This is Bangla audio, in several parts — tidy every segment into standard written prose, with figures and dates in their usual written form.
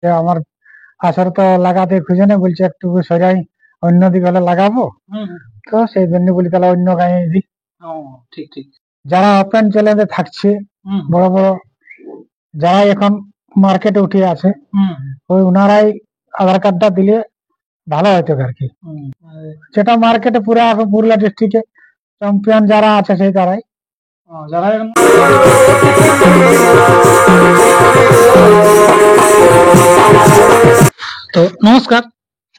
যে আমার আসর তো লাগাতে খুঁজে নেই, বলছে একটু সরাই অন্যদিকে হলে লাগাবো। তো সেই জন্য বলি তাহলে অন্য গায়ে দিই। ঠিক ঠিক। যারা ওপেন চ্যালেঞ্জে থাকছে, বড় বড় যারা এখন মার্কেটে উঠে আছে, ওই উনারাই আধার কার্ডটা দিলে ভালো হতো আর কি। যেটা মার্কেটে পুরা এখন পুরুলিয়া ডিস্ট্রিক্টে চ্যাম্পিয়ন যারা আছে সেই তারাই। যারা তো নমস্কার,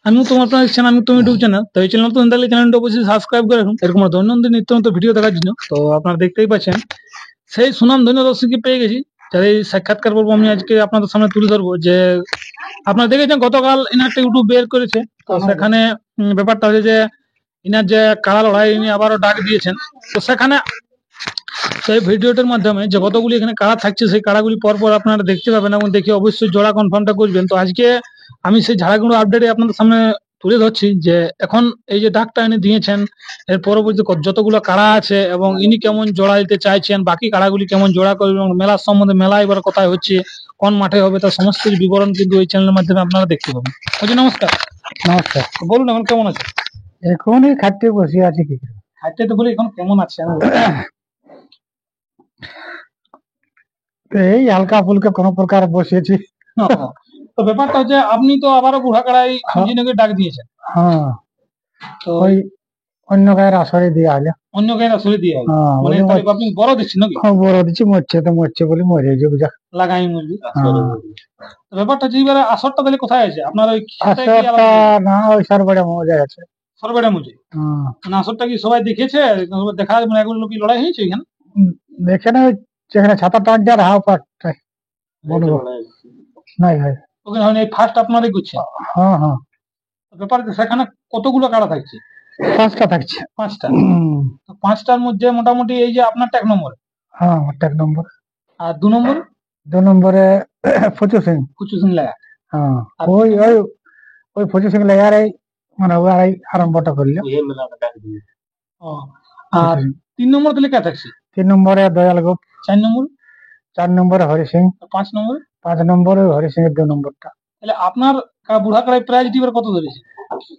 আমি তোমার চ্যানেল, আমি তুমি ইউটিউব চ্যানেল। তো এই চ্যানেল নতুন থাকলে চ্যানেলটা অবশ্যই সাবস্ক্রাইব করে রাখুন এরকম দৈনন্দিন নিত্য নতুন ভিডিও দেখার জন্য। তো আপনারা দেখতেই পাচ্ছেন সেই সুনাম ধন্য দর্শককে পেয়ে গেছি, যার এই সাক্ষাৎকার পর্ব আমি আজকে আপনাদের সামনে তুলে ধরবো। যে আপনারা দেখেছেন গতকাল ইনার একটা ইউটিউব বের করেছে, তো সেখানে ব্যাপারটা হচ্ছে যে ইনার যে কাড়া লড়াই ইনি আবারও ডাক দিয়েছেন। তো সেখানে সেই ভিডিওটার মাধ্যমে যে কতগুলি এখানে কাড়া থাকছে সেই কাড়াগুলি পরপর আপনারা দেখতে পাবেন এবং দেখে অবশ্যই জোড়া কনফার্মটা করবেন। তো আজকে আমি সেই ঝাড়াগুঁড়ো আপডেটে আপনাদের সামনে তুলে ধরছি যে এখন এই যে ডাকটা ইনি দিয়েছেন এর পরবর্তী যতগুলো কাড়া আছে এবং ইনি কেমন জোড়া দিতে চাইছেন, বাকি কাড়াগুলি কেমন জোড়া করবেন এবং মেলার সম্বন্ধে মেলা এবার কোথায় হচ্ছে, কোন মাঠে হবে, তার সমস্ত বিবরণ কিন্তু এই চ্যানেলের মাধ্যমে আপনারা দেখতে পাবেন। বলছি নমস্কার। নমস্কার। বলুন এখন কেমন আছে? এখনই খাটতে বসে আছি। কি খাটতে তো বলি এখন কেমন আছে? এই হালকা ফুলকা কোন প্রকার বসেছি। তো ব্যাপারটা হচ্ছে আপনি তো আবারও বুড়া কাড়াই ইঞ্জিনিয়ারকে ডাক দিয়েছেন। হ্যাঁ, তো ওই অন্য গায়ের আসরে দিয়ে আলে, অন্য গায়ের আসরে দিয়ে আলে মানে আপনি বড় দিচ্ছেন নাকি? হ্যাঁ বড় দিচ্ছি, মরছে তো মরছে বলে মরে যাবে, যা লাগাই মুরগি। তো ব্যাপারটা যে এবারে আসরটা তাহলে কোথায় আছে আপনার? ওই আসরটা না ওই সরবড়া মজা আছে। সরবড়া মুজে মানে আসরটা কি সবাই দেখেছে? দেখা মানে এগুলো কি লড়াই হয়েছে এখানে? দেখে না যেখানে ছাতা টানছে আর হাও পাটটাই বলবো নাই হয় ওখানে হয় ফার্স্ট আপনারাই করছেন? হ্যাঁ হ্যাঁ। ব্যাপারটা সেখানে কতগুলো কাড়া থাকছে? 5টা থাকছে। 5টা। তো 5টার মধ্যে মোটামুটি এই যে আপনারটা 1 নম্বর। হ্যাঁ আমারটা 1 নম্বর। আর 2 নম্বর? 2 নম্বরে ফুচু সিং। ফুচু সিং লাগা। হ্যাঁ ওই ওই ওই ফুচু সিং লাগারে মানে ওরাই আরম্ভটা করলো। আর 3 নম্বর তাহলে কে থাকছে? 3 নম্বরে দয়াল গোপ। 4 নম্বর? 4 নম্বরে হরি সিং। 5 নম্বর? 5 নম্বরে হরি সিং এর 2 নম্বরটা। তাহলে আপনার বুড়া কাড়াই প্রাইজ দিবার কত ধরেছে?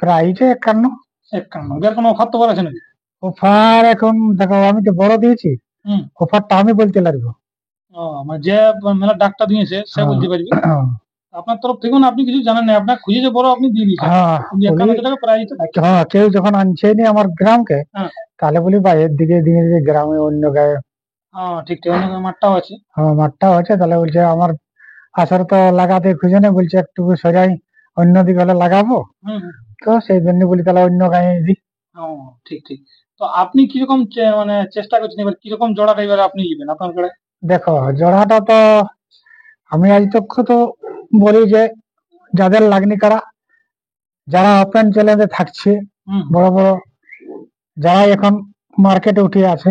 প্রাইজ 51। 51। এর কোনো অফার তো আছে নাকি? অফার এখন দেখো আমি তো বড় দিয়েছি, অফারটা আমি বলতে লাগবো। মানে যে মেলা ডাকটা দিয়েছে সে বলতে পারবে। আপনার তরফ থেকে আপনি কিছু জানেন না, আপনার খুঁজে যে বড় আপনি দিয়ে দিয়েছেন। হ্যাঁ কেউ যখন আনছে নি আমার গ্রামকে, তাহলে বলি বাইরের দিকে দিয়ে গ্রামে অন্য গায়ে। ঠিক ঠিক, অন্য মাঠটাও আছে। হ্যাঁ মাঠটাও আছে, তাহলে বলছে আমার আসর তো লাগাতে খুঁজে নেই, বলছে একটু সরাই অন্যদিকে হলে লাগাবো। তো সেই জন্য বলি তাহলে অন্য গায়ে দিই। ঠিক ঠিক। তো আপনি কিরকম মানে চেষ্টা করছেন এবার কিরকম জোড়াটা এবার আপনি নেবেন আপনার কাছে? দেখো জোড়াটা তো আমি আজ তক তো বলি যে যাদের লাগনি কারা, যারা ওপেন চ্যালেঞ্জে থাকছে, বড় বড় যারা এখন মার্কেটে উঠে আছে,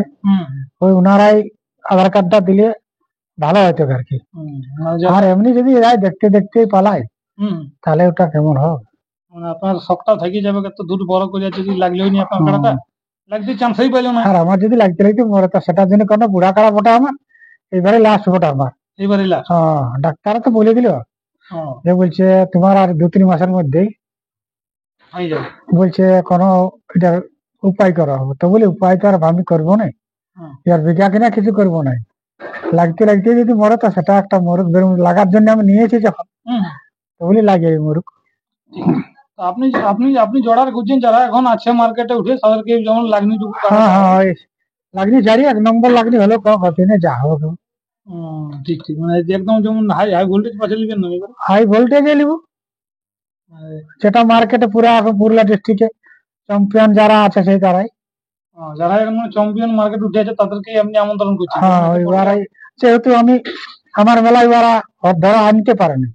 ওই উনারাই আধার কার্ডটা দিলে ভালো হতো আর কি। আর এমনি যদি দেখতে দেখতে পালাই তাহলে ওটা কেমন হবে? মানে আপনার শখটা থেকে যাবে, এত দূর বড় করে যদি লাগলেও নি আপনার কাড়াটা লাগতে চান্সই পাইল না। আর আমার যদি লাগতে লাগতে মরে তো সেটার জন্য কোনো বুড়া কাড়া বটা আমার এবারে লাস্ট বটা আমার এবারে লাস্ট। হ্যাঁ ডাক্তার তো বলে দিল যে বলছে তোমার আর 2-3 মাসের মধ্যেই হয়ে যাবে, বলছে কোনো এটার উপায় করা হবে। তো বলি উপায় তো আর আমি করবো না, আর বিঘা কিনা কিছু করবো না, লাগতে লাগতে যদি মরে তো সেটা একটা মরুক লাগার জন্য আমি নিয়েছি যখন, তো বলি লাগিয়ে মরুক। আপনি আপনি আপনি জোড়ার খুঁজছেন যারা এখন আছে মার্কেটে উঠে তাদেরকে যেমন লাগনি লাগনি জারি 1 নম্বর লাগনি হলো কত না যা হোক। ঠিক ঠিক, মানে একদম যেমন হাই হাই ভোল্টেজ পাশে নেবেন না? হাই ভোল্টেজে নিব, যেটা মার্কেটে পুরা এখন পুরুলিয়া ডিস্ট্রিক্টে চ্যাম্পিয়ন যারা আছে সেই তারাই। যারা এখন চ্যাম্পিয়ন মার্কেট উঠে আছে তাদেরকেই আপনি আমন্ত্রণ করছেন? হ্যাঁ ওইবারাই, যেহেতু আমি আমার মেলায় ওরা ধরা আনতে পারেনি,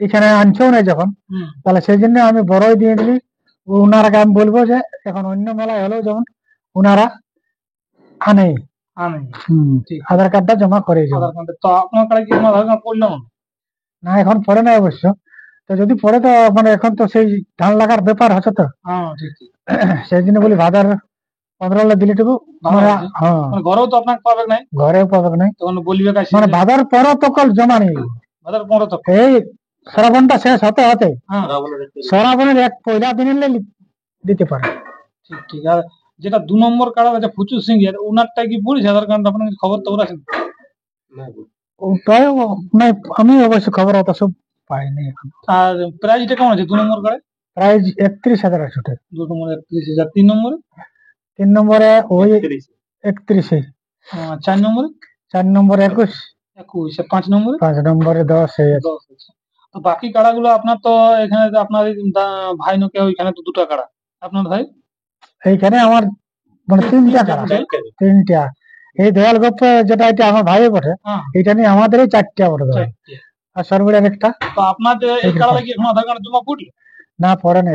এখানে আনছেও না যখন, তাহলে সেই জন্য আমি বড়ই দিয়ে দিলি। উনারাকে আমি বলবো যে এখন অন্য মেলায় হলেও যেমন উনারা আনে আধার কার্ডটা জমা করে। তো আপনার কাছে কি আধার কার্ড পড়লো না? এখন পড়ে নাই অবশ্য, তো যদি পড়ে তো মানে এখন তো সেই ধান লাগার ব্যাপার হচ্ছে তো, সেই জন্য বলি ভাদার 15 দিলে দেবো। ঘরেও তো আপনাকে পাবে নাই? ঘরেও পাবে নাই, তখন বলবে মানে ভাদার পরও তো কল জমা নেই, ভাদ্র 15 তক। এই শ্রাবণটা শেষ হতে হতে হ্যাঁ শ্রাবণের এক পয়লা দিনে দিতে পারে। ঠিক ঠিক। আর যেটা 2 নম্বর কাড়া আছে ফুচু সিং এর, ওনারটা কি পড়েছে আধার কার্ড? আপনার কাছে খবর তো আছে? ওটাই মানে আমি অবশ্য খবর অত সব পাইনি এখন। আর প্রাইসটা কেমন আছে 2 নম্বর কাড়ায়? প্রাইস 31,000 আছে ওটা। 2 নম্বরে 31,000, 3 নম্বরে 3 নম্বরে ওই 31, 4 নম্বরে 4 নম্বরে 21, 21, 5 নম্বরে 5 নম্বরে 10 এই আছে। 10 আছে। তো বাকি কাড়াগুলো আপনার তো এখানে তো আপনার ভাই নকে ওইখানে তো 2টা কাড়া আপনার ভাই। এইখানে আমার মানে 3টা কাড়া, 3টা। এই দেওয়াল গোপ যেটা এটা আমার ভাইয়ের বটে, হ্যাঁ এটা নিয়ে আমাদের 4টা বটে দেওয়াল। 4টে। আর সরবড়িয়ার একটা। তো আপনার যে এই কাড়া লাগি এখন আধার কার্ড জমা পড়লো না পড়ে না।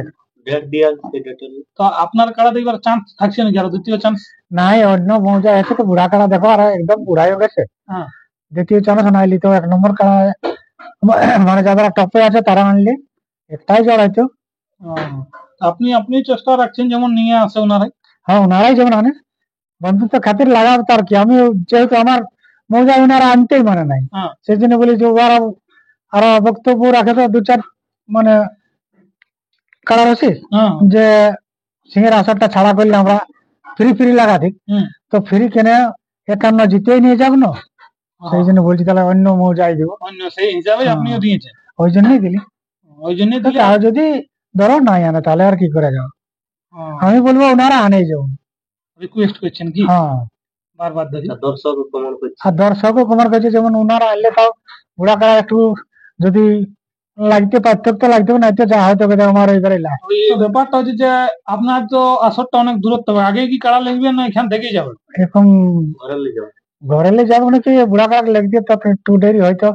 তো আপনার কাড়াতে এবার চান্স থাকছে নাকি আরো দ্বিতীয় চান্স? নাই, অন্য মৌজা আছে তো বুড়া কাড়া দেখো আর একদম বুড়াই হয়ে গেছে। হ্যাঁ দ্বিতীয় চান্স নাইলি তো 1 নম্বর কাড়া মানে যারা টপে আছে তারা আনলে একটাই জড় হয়তো। আপনি আপনি চেষ্টা রাখছেন যেমন নিয়ে আসে ওনারাই। হ্যাঁ ওনারাই যেমন আনে, বন্ধুত্ব খাতির লাগাবো তার কি। আমি যেহেতু আমার মৌজা ওনারা আনতেই মানে নাই, হ্যাঁ সেই জন্য বলি যে ওরা আরো বক্তব্য রাখে তো 2-4 মানে কাড়া আছে হ্যাঁ যে সিংহের আসরটা ছাড়া করলে আমরা ফ্রি লাগাতে, হুম তো ফ্রি কেনে 51 জিতেই নিয়ে যাবো না, সেই জন্য বলছি তাহলে অন্য মৌজায় দেবো। অন্য সেই হিসাবে আপনিও দিয়েছেন, ওই জন্যই দিলি। ওই জন্যই দিলে। তাও যদি ধরো নাই আনে তাহলে আর কি করে যাও, আমি বলবো ওনারা আনে যাও। রিকোয়েস্ট করছেন কি? হ্যাঁ বারবার ধরে আর দর্শকও কমার কাছে যেমন ওনারা আনলে তাও বুড়া কাড়া একটু যদি লাগতে পারতো তো লাগতো, না তো যা হয়তো আমার ওইবারে লাস্ট। তো ব্যাপারটা হচ্ছে যে আপনার তো আসরটা অনেক দূরত্ব হবে, আগে কি কাড়া লাগবে না এখান থেকেই যাবে? এখন ঘরে যাবো নাকি বুড়া কাড়া লাগতে তো একটু দেরি হয়তো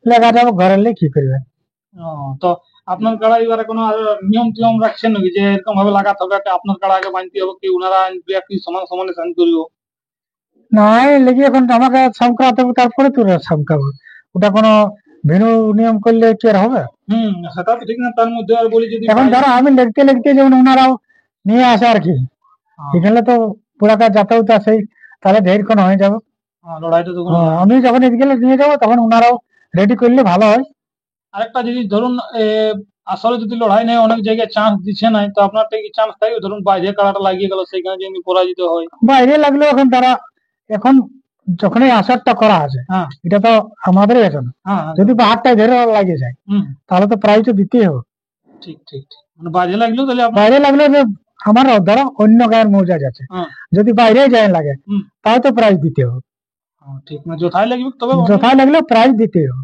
লেগা যাবো, ঘরে কি করবে। তো আপনার কাড়া এবারে কোনো নিয়ম টিয়ম রাখছেন নাকি যে এরকম ভাবে লাগাতে হবে, আপনার কাড়া আগে বানতে হবে কি ওনারা আনবে কি সমান সমানে সাইন করিব? নাই লেগে এখন আমাকে সংক্রাতে হবে তারপরে তোর সংক্রাবো, ওটা কোনো ভিন্ন নিয়ম করলে কি আর হবে। সেটা তো ঠিক না, তার মধ্যে আর বলি যদি এখন ধরো আমি লিখতে যেমন ওনারাও নিয়ে আসে আর কি, এখানে তো পুরা কাজ যাতায়াত আছে, তাহলে দেরিক্ষণ হয়ে যাবে। লড়াইটা তখন আমি যখন এদিকে নিয়ে যাবো তখন ওনারাও রেডি করলে ভালো হয়। আরেকটা জিনিস ধরুন আসলে যদি লড়াই নেই অনেক জায়গায় চান্স দিচ্ছে নাই, তো আপনার কি চান্স থাকবে ধরুন বাইরে কাড়াটা লাগিয়ে গেল সেখানে যদি পরাজিত হয়? বাইরে লাগলেও এখন তারা এখন যখন এই আসারটা করা আছে এটা তো আমাদেরই আছে না, যদি বাহারটাই ধরে লাগিয়ে যায় তাহলে তো প্রাইজ তো দিতেই হবে। ঠিক ঠিক ঠিক। মানে বাইরে লাগলেও তাহলে বাইরে লাগলেও যে আমার ধরো অন্য গায়ের মৌজা যাচ্ছে, যদি বাইরে যায় লাগে তাও তো প্রাইজ দিতে হবে। ঠিক না, যথাই লাগবে তবে যথাই লাগলেও প্রাইজ দিতে হবে।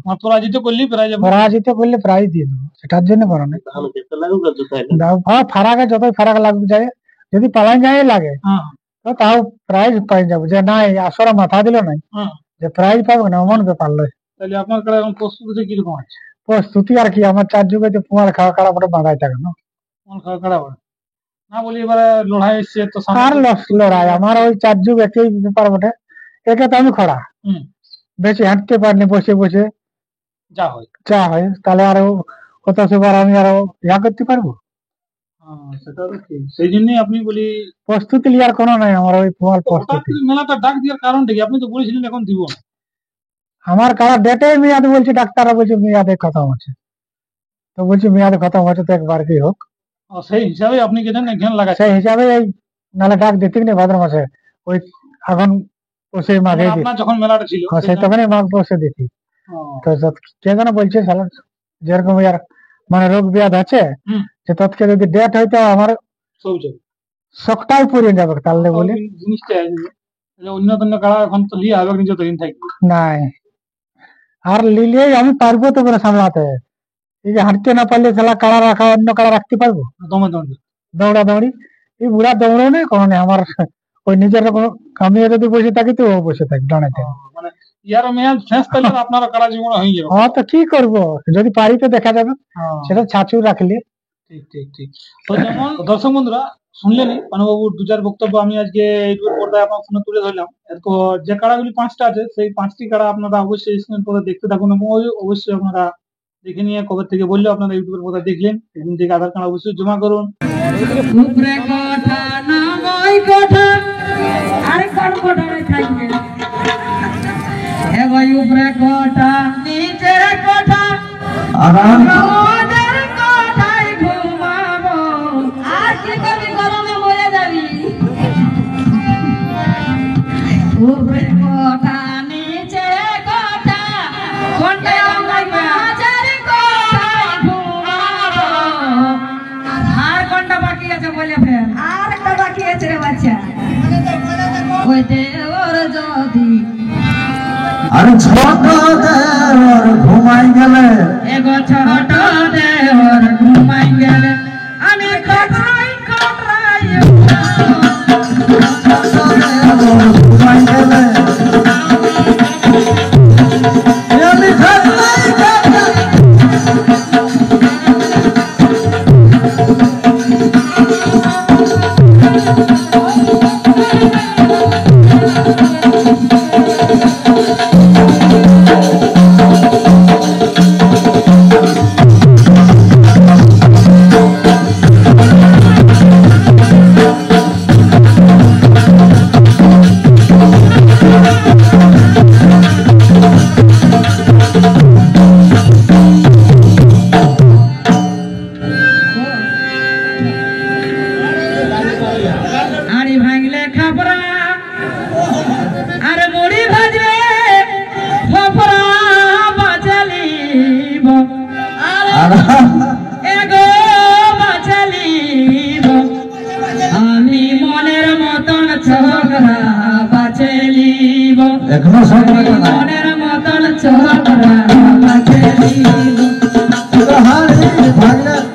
পরাজিত করলে প্রাইজ দিয়ে দেবো, সেটার জন্য করো না। ফারাকে যতই ফারাক লাগবে যায়, যদি পালাই যায় লাগে তো তাও প্রাইজ পাই যাবো, যে না আসরে মাথা দিল নাই যে প্রাইজ পাবো না এমন ব্যাপার নয়। তাহলে আপনার কাড়া এখন প্রস্তুতি কিরকম আছে? প্রস্তুতি আর কি, আমার 4 যুগে পুমার খাওয়া কাড়া পরে বাঁধাই থাকে না। না বলি এবারে লড়াই এসছে তো আর লড়াই আমার ওই 4 যুগ একই ব্যাপার বটে, একে তো আমি খড়া বেশি হাঁটতে পারিনি, বসে বসে যা হয় তাহলে আরো কত সেবার আমি আরো ইয়া করতে পারবো। সেটা তো ঠিক, সেই জন্যই আপনি বলি প্রস্তুতি লিয়ার কোনো নাই আমার ওই পুমার প্রস্তুতি। মেলাটা ডাক দেওয়ার কারণটা কি? আপনি তো বলেছিলেন এখন দিব না। আমার কারা ডেটে মেয়াদ বলছে, ডাক্তাররা বলছে মেয়াদে খতম আছে, তো বলছি মেয়াদে খতম হচ্ছে তো একবার কি হোক, সেই হিসাবে আপনি কেন এখানে লাগাচ্ছেন? সেই হিসাবে এই নালে ডাক দিতে না ভাদ্র মাসে ওই এখন বসে মাঘে আপনার যখন মেলাটা ছিল সেই তখনই মাঘ বসে দিতি। তো কে যেন বলছে যেরকম ইয়ার মানে রোগ ব্যাধ আছে যে তৎকে যদি ডেট হয়তো আমার শখটাই পুড়িয়ে যাবে তাহলে বলি জিনিসটা অন্য কাড়া এখন তো লিয়ে হবে যতদিন থাকবে নাই, আর লিলে আমি পারবো তো করে সামলাতে। এই যে হাঁটতে না পারলে খেলা কাড়া রাখা অন্য কাড়া রাখতে পারবো? দৌড়াদৌড়ি এই বুড়া দৌড়ো নেই কোনো নেই আমার, ওই নিজের আমিও যদি বসে থাকি তো ও বসে থাকি দাঁড়াইতে। মানে ইয়ার মেয়াদ শেষ তাহলে আপনার কাড়া জীবন হয়ে যাবে। হ্যাঁ তো কি করবো, যদি পারি তো দেখা যাবে, সেটা ছাচু রাখলে। ঠিক ঠিক ঠিক। তো যেমন দর্শক বন্ধুরা শুনলেনি পানুবাবুর 2-4 বক্তব্য আমি আজকে ইউটিউব পর্দায় আপনার সামনে তুলে ধরলাম। এরপর যে কাড়াগুলি 5টা আছে সেই 5টি কাড়া আপনারা অবশ্যই স্ক্রিন পর্দায় দেখতে থাকুন এবং অবশ্যই আপনারা দেখে নিয়ে কবে থেকে বললে আপনারা ইউটিউবের পর্দায় দেখলেন, সেদিন থেকে আধার কার্ড অবশ্যই জমা করুন। উপরে কথা না ওই কথা আরে কোন কথা থাকবে হে ভাই, উপরে কথা নিচে কথা রোদের কোঠায় ঘুমাবো আর কি করবি গরমে মরে যাবি উপরে কোঠা নিচে কোঠা কোনটা মাঝের কোঠায় ঘুমাবো আর কোনটা বাকি আছে বলে ফের আর একটা বাকি আছে রে বাচ্চা ওই দেওর যদি আরে ছোট দেওর ঘুমাই গেলে এগো ছোট দেওর ঘুমাই গেলে আমি কটরাই কটরাই ঘুমাই গেলে আমি খাই আড়ি ভাঙলে খাপরা আর মুড়ি ভাজলে খপরা বাজালিব এগো বাজালিব আমি মনের মতন ছোকরা বাঁচলিব এখনো সব মনের মতন ছোকরা বাঁচলিব হারি ভাঙলে